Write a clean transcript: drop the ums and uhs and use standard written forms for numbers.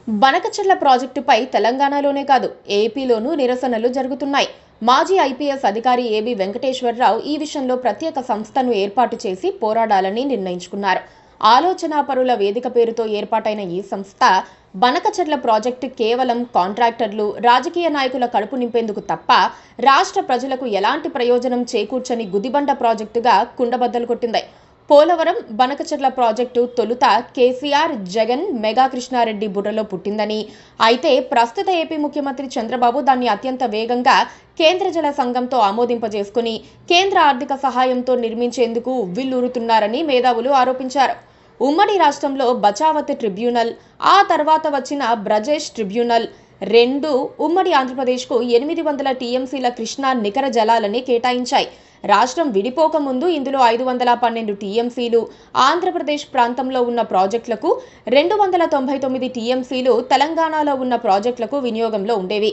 బనకచెర్ల ప్రాజెక్టుపై తెలంగాణలోనే కాదు ఏపీలోనూ నిరసనలు జరుగుతున్నాయి. మాజీ ఐపీఎస్ అధికారి ఏబీ వెంకటేశ్వరరావు ఈ విషయంలో ప్రత్యేక సంస్థను ఏర్పాటు చేసి పోరాడాలని నిర్ణయించుకున్నారు. ఆలోచనాపరుల వేదిక పేరుతో ఏర్పాటైన ఈ సంస్థ బనకచెర్ల ప్రాజెక్టు కేవలం కాంట్రాక్టర్లు, రాజకీయ నాయకుల కడుపు నింపేందుకు తప్ప రాష్ట్ర ప్రజలకు ఎలాంటి ప్రయోజనం చేకూర్చని గుదిబండ ప్రాజెక్టుగా కుండబద్దలు కొట్టింది. పోలవరం బనకచెర్ల ప్రాజెక్టు తొలుత కేసీఆర్, జగన్, మెగా కృష్ణారెడ్డి బుర్రలో పుట్టిందని, అయితే ప్రస్తుత ఏపీ ముఖ్యమంత్రి చంద్రబాబు దాన్ని అత్యంత వేగంగా కేంద్ర జల సంఘంతో ఆమోదింపజేసుకుని కేంద్ర ఆర్థిక సహాయంతో నిర్మించేందుకు ఉవ్విళ్లూరుతున్నారని మేధావులు ఆరోపించారు. ఉమ్మడి రాష్ట్రంలో బచావత్ ట్రిబ్యునల్, ఆ తర్వాత వచ్చిన బ్రజేష్ ట్రిబ్యునల్ రెండు ఉమ్మడి ఆంధ్రప్రదేశ్కు 800 టీఎంసీల కృష్ణా నికర జలాలని కేటాయించాయి. రాష్ట్రం విడిపోక ముందు ఇందులో 512 టీఎంసీలు ఆంధ్రప్రదేశ్ ప్రాంతంలో ఉన్న ప్రాజెక్టులకు, 299 టీఎంసీలు తెలంగాణలో ఉన్న ప్రాజెక్టులకు వినియోగంలో ఉండేవి.